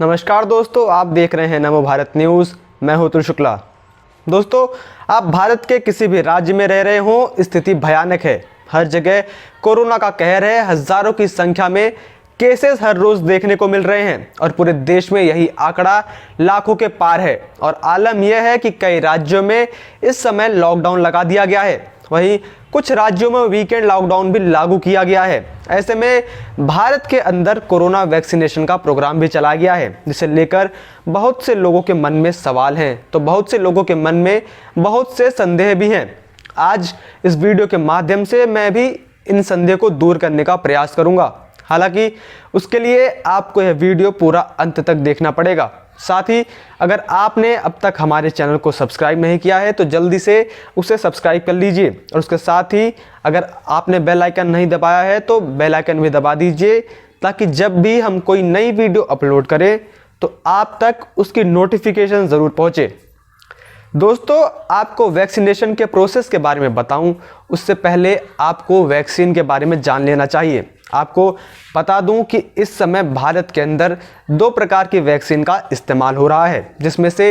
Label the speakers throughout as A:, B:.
A: नमस्कार दोस्तों, आप देख रहे हैं नमो भारत न्यूज़। मैं हूं अतुल शुक्ला। दोस्तों, आप भारत के किसी भी राज्य में रह रहे हों, स्थिति भयानक है। हर जगह कोरोना का कहर है। हजारों की संख्या में केसेस हर रोज देखने को मिल रहे हैं और पूरे देश में यही आंकड़ा लाखों के पार है। और आलम यह है कि कई राज्यों में इस समय लॉकडाउन लगा दिया गया है। वहीं कुछ राज्यों में वीकेंड लॉकडाउन भी लागू किया गया है। ऐसे में भारत के अंदर कोरोना वैक्सीनेशन का प्रोग्राम भी चलाया गया है, जिसे लेकर बहुत से लोगों के मन में सवाल हैं, तो बहुत से लोगों के मन में बहुत से संदेह भी हैं। आज इस वीडियो के माध्यम से मैं भी इन संदेह को दूर करने का प्रयास करूंगा। हालांकि उसके लिए आपको यह वीडियो पूरा अंत तक देखना पड़ेगा। साथ ही अगर आपने अब तक हमारे चैनल को सब्सक्राइब नहीं किया है तो जल्दी से उसे सब्सक्राइब कर लीजिए और उसके साथ ही अगर आपने बेल आइकन नहीं दबाया है तो बेल आइकन भी दबा दीजिए, ताकि जब भी हम कोई नई वीडियो अपलोड करें तो आप तक उसकी नोटिफिकेशन ज़रूर पहुंचे। दोस्तों, आपको वैक्सीनेशन के प्रोसेस के बारे में बताऊं उससे पहले आपको वैक्सीन के बारे में जान लेना चाहिए। आपको बता दूं कि इस समय भारत के अंदर दो प्रकार की वैक्सीन का इस्तेमाल हो रहा है, जिसमें से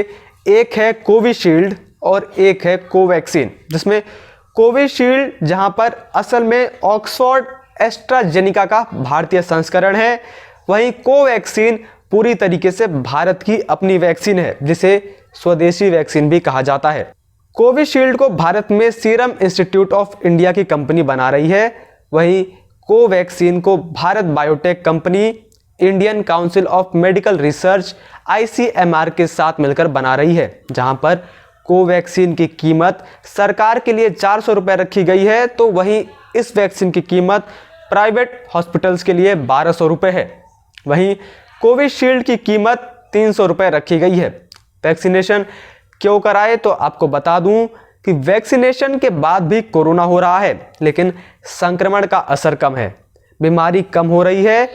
A: एक है कोविशील्ड और एक है कोवैक्सीन। जिसमें कोविशील्ड जहां पर असल में ऑक्सफोर्ड एस्ट्राजेनिका का भारतीय संस्करण है, वहीं कोवैक्सीन पूरी तरीके से भारत की अपनी वैक्सीन है, जिसे स्वदेशी वैक्सीन भी कहा जाता है। कोविशील्ड को भारत में सीरम इंस्टीट्यूट ऑफ इंडिया की कंपनी बना रही है, वहीं कोवैक्सीन को Bharat biotech company Indian council of medical research ICMR के साथ मिलकर बना रही है। जहां पर कोवैक्सीन की कीमत सरकार के लिए 400 रुपये रखी गई है, तो वहीं इस वैक्सीन की कीमत प्राइवेट हॉस्पिटल्स के लिए 1200 रुपये है। वहीं कोविशील्ड की कीमत 300 रुपये रखी गई है। वैक्सीनेशन क्यों कराए तो आपको बता दूं कि वैक्सीनेशन के बाद भी कोरोना हो रहा है, लेकिन संक्रमण का असर कम है, बीमारी कम हो रही है,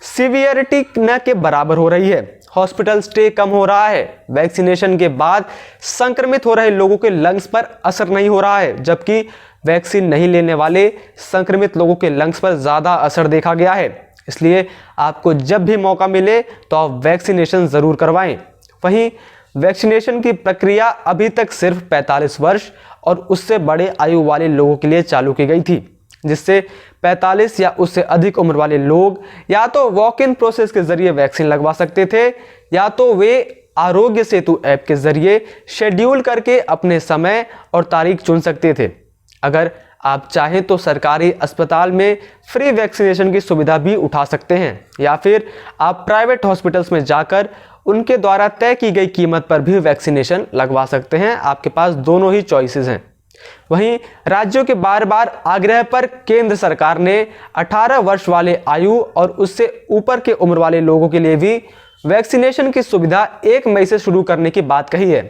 A: सीवियरिटी न के बराबर हो रही है, हॉस्पिटल स्टे कम हो रहा है। वैक्सीनेशन के बाद संक्रमित हो रहे लोगों के लंग्स पर असर नहीं हो रहा है, जबकि वैक्सीन नहीं लेने वाले संक्रमित लोगों के लंग्स पर ज़्यादा असर देखा गया है। इसलिए आपको जब भी मौका मिले तो आप वैक्सीनेशन ज़रूर करवाएं। वहीं वैक्सीनेशन की प्रक्रिया अभी तक सिर्फ 45 वर्ष और उससे बड़े आयु वाले लोगों के लिए चालू की गई थी, जिससे 45 या उससे अधिक उम्र वाले लोग या तो वॉक इन प्रोसेस के जरिए वैक्सीन लगवा सकते थे, या तो वे आरोग्य सेतु ऐप के जरिए शेड्यूल करके अपने समय और तारीख चुन सकते थे। अगर आप चाहें तो सरकारी अस्पताल में फ्री वैक्सीनेशन की सुविधा भी उठा सकते हैं, या फिर आप प्राइवेट हॉस्पिटल्स में जाकर उनके द्वारा तय की गई कीमत पर भी वैक्सीनेशन लगवा सकते हैं। आपके पास दोनों ही चॉइसेस हैं। वहीं राज्यों के बार बार आग्रह पर केंद्र सरकार ने 18 वर्ष वाले आयु और उससे ऊपर के उम्र वाले लोगों के लिए भी वैक्सीनेशन की सुविधा 1 मई से शुरू करने की बात कही है।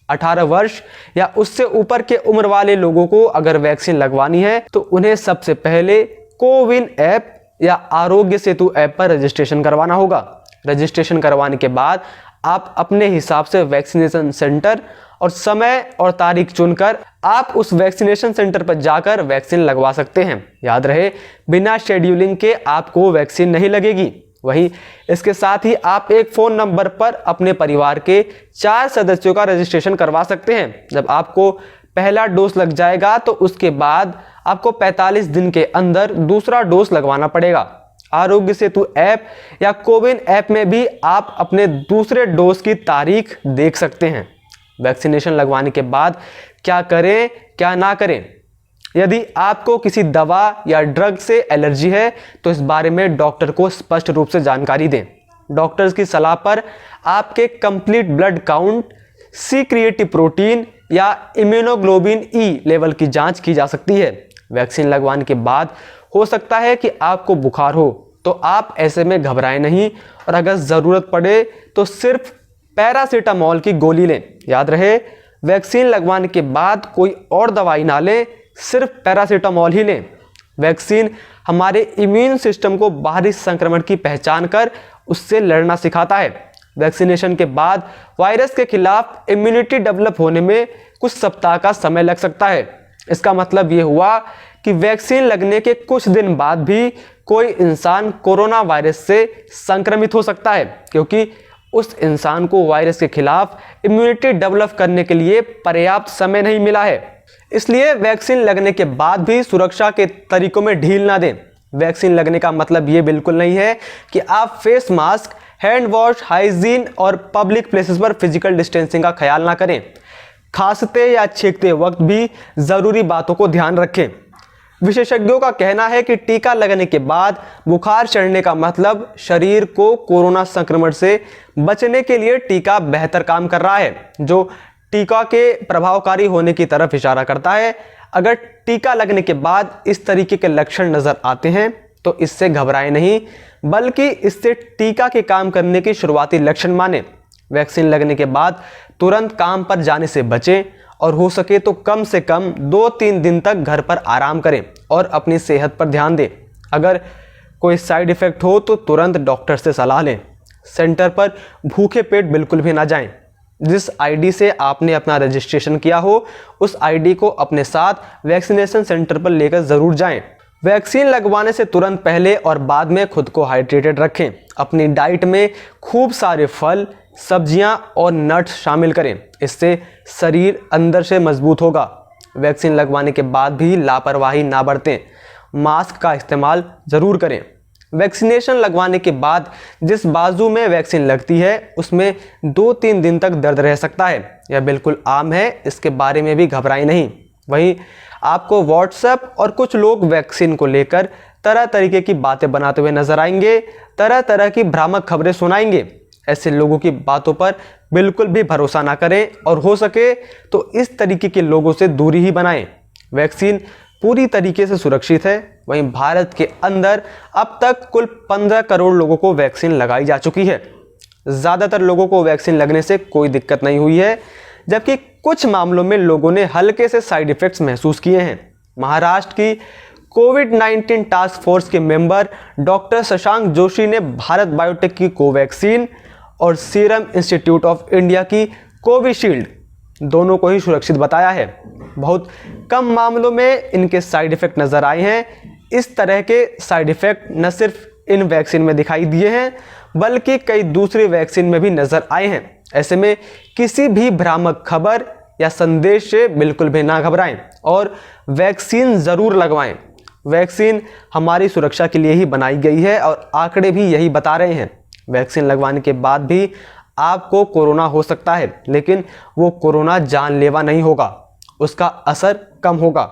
A: 18 वर्ष या उससे ऊपर के उम्र वाले लोगों को अगर वैक्सीन लगवानी है तो उन्हें सबसे पहले कोविन ऐप या आरोग्य सेतु ऐप पर रजिस्ट्रेशन करवाना होगा। रजिस्ट्रेशन करवाने के बाद आप अपने हिसाब से वैक्सीनेशन सेंटर और समय और तारीख चुनकर आप उस वैक्सीनेशन सेंटर पर जाकर वैक्सीन लगवा सकते हैं। याद रहे, बिना शेड्यूलिंग के आपको वैक्सीन नहीं लगेगी। वहीं इसके साथ ही आप एक फ़ोन नंबर पर अपने परिवार के 4 सदस्यों का रजिस्ट्रेशन करवा सकते हैं। जब आपको पहला डोज लग जाएगा तो उसके बाद आपको 45 दिन के अंदर दूसरा डोज लगवाना पड़ेगा। आरोग्य सेतु ऐप या कोविन ऐप में भी आप अपने दूसरे डोज की तारीख देख सकते हैं। वैक्सीनेशन लगवाने के बाद क्या करें क्या ना करें। यदि आपको किसी दवा या ड्रग से एलर्जी है तो इस बारे में डॉक्टर को स्पष्ट रूप से जानकारी दें। डॉक्टर्स की सलाह पर आपके कंप्लीट ब्लड काउंट, सी क्रिएटिव प्रोटीन या इम्यूनोग्लोबिन ई लेवल की जांच की जा सकती है। वैक्सीन लगवाने के बाद हो सकता है कि आपको बुखार हो, तो आप ऐसे में घबराएं नहीं और अगर ज़रूरत पड़े तो सिर्फ पैरासीटामोल की गोली लें। याद रहे, वैक्सीन लगवाने के बाद कोई और दवाई ना लें, सिर्फ पैरासीटामोल ही लें। वैक्सीन हमारे इम्यून सिस्टम को बाहरी संक्रमण की पहचान कर उससे लड़ना सिखाता है। वैक्सीनेशन के बाद वायरस के खिलाफ इम्यूनिटी डेवलप होने में कुछ सप्ताह का समय लग सकता है। इसका मतलब ये हुआ कि वैक्सीन लगने के कुछ दिन बाद भी कोई इंसान कोरोना वायरस से संक्रमित हो सकता है, क्योंकि उस इंसान को वायरस के खिलाफ इम्यूनिटी डेवलप करने के लिए पर्याप्त समय नहीं मिला है। इसलिए वैक्सीन लगने के बाद भी सुरक्षा के तरीकों में ढील ना दें। वैक्सीन लगने का मतलब ये बिल्कुल नहीं है कि आप face mask, hand wash, hygiene और पब्लिक प्लेसेस पर फिजिकल डिस्टेंसिंग का ख्याल ना करें। खांसते या छींकते वक्त भी जरूरी बातों को ध्यान रखें। विशेषज्ञों का कहना है कि टीका लगने के बाद बुखार चढ़ने का मतलब शरीर को कोरोना संक्रमण से बचने के लिए टीका बेहतर काम कर रहा है, जो टीका के प्रभावकारी होने की तरफ इशारा करता है। अगर टीका लगने के बाद इस तरीके के लक्षण नजर आते हैं तो इससे घबराएं नहीं, बल्कि इससे टीका के काम करने की शुरुआती लक्षण माने। वैक्सीन लगने के बाद तुरंत काम पर जाने से बचें और हो सके तो कम से कम 2-3 दिन तक घर पर आराम करें और अपनी सेहत पर ध्यान दें। अगर कोई साइड इफेक्ट हो तो तुरंत डॉक्टर से सलाह लें। सेंटर पर भूखे पेट बिल्कुल भी ना जाएं। जिस आईडी से आपने अपना रजिस्ट्रेशन किया हो उस आईडी को अपने साथ वैक्सीनेशन सेंटर पर लेकर ज़रूर जाएं। वैक्सीन लगवाने से तुरंत पहले और बाद में खुद को हाइड्रेटेड रखें। अपनी डाइट में खूब सारे फल, सब्जियां और नट्स शामिल करें। इससे शरीर अंदर से मजबूत होगा। वैक्सीन लगवाने के बाद भी लापरवाही ना बरतें। मास्क का इस्तेमाल ज़रूर करें। वैक्सीनेशन लगवाने के बाद जिस बाजू में वैक्सीन लगती है उसमें 2-3 दिन तक दर्द रह सकता है। यह बिल्कुल आम है, इसके बारे में भी घबराएं नहीं। वहीं आपको व्हाट्सएप और कुछ लोग वैक्सीन को लेकर तरह तरीके की बातें बनाते हुए नजर आएंगे, तरह तरह की भ्रामक खबरें सुनाएंगे। ऐसे लोगों की बातों पर बिल्कुल भी भरोसा ना करें और हो सके तो इस तरीके के लोगों से दूरी ही बनाएं। वैक्सीन पूरी तरीके से सुरक्षित है। वहीं भारत के अंदर अब तक कुल 15 करोड़ लोगों को वैक्सीन लगाई जा चुकी है। ज़्यादातर लोगों को वैक्सीन लगने से कोई दिक्कत नहीं हुई है, जबकि कुछ मामलों में लोगों ने हल्के से साइड इफ़ेक्ट्स महसूस किए हैं। महाराष्ट्र की कोविड-19 टास्क फोर्स के मेंबर डॉक्टर शशांक जोशी ने भारत बायोटेक की कोवैक्सीन और सीरम इंस्टीट्यूट ऑफ इंडिया की कोविशील्ड दोनों को ही सुरक्षित बताया है। बहुत कम मामलों में इनके साइड इफ़ेक्ट नज़र आए हैं। इस तरह के साइड इफ़ेक्ट न सिर्फ इन वैक्सीन में दिखाई दिए हैं, बल्कि कई दूसरी वैक्सीन में भी नज़र आए हैं। ऐसे में किसी भी भ्रामक खबर या संदेश से बिल्कुल भी ना घबराएं और वैक्सीन ज़रूर लगवाएं। वैक्सीन हमारी सुरक्षा के लिए ही बनाई गई है और आंकड़े भी यही बता रहे हैं। वैक्सीन लगवाने के बाद भी आपको कोरोना हो सकता है, लेकिन वो कोरोना जानलेवा नहीं होगा, उसका असर कम होगा।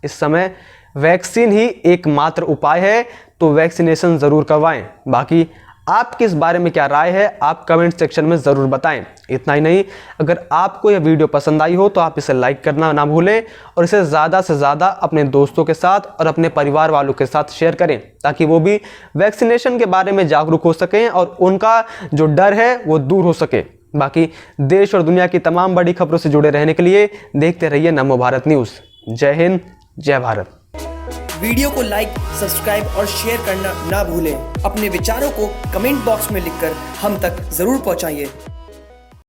A: इस समय वैक्सीन ही एकमात्र उपाय है, तो वैक्सीनेशन ज़रूर करवाएं। बाकी आपकी इस बारे में क्या राय है आप कमेंट सेक्शन में ज़रूर बताएं। इतना ही नहीं, अगर आपको यह वीडियो पसंद आई हो तो आप इसे लाइक करना ना भूलें और इसे ज़्यादा से ज़्यादा अपने दोस्तों के साथ और अपने परिवार वालों के साथ शेयर करें, ताकि वो भी वैक्सीनेशन के बारे में जागरूक हो सकें और उनका जो डर है वो दूर हो सके। बाकी देश और दुनिया की तमाम बड़ी खबरों से जुड़े रहने के लिए देखते रहिए नमो भारत न्यूज़। जय हिंद, जय भारत।
B: वीडियो को लाइक, सब्सक्राइब और शेयर करना ना भूलें। अपने विचारों को कमेंट बॉक्स में लिखकर हम तक जरूर पहुंचाइए।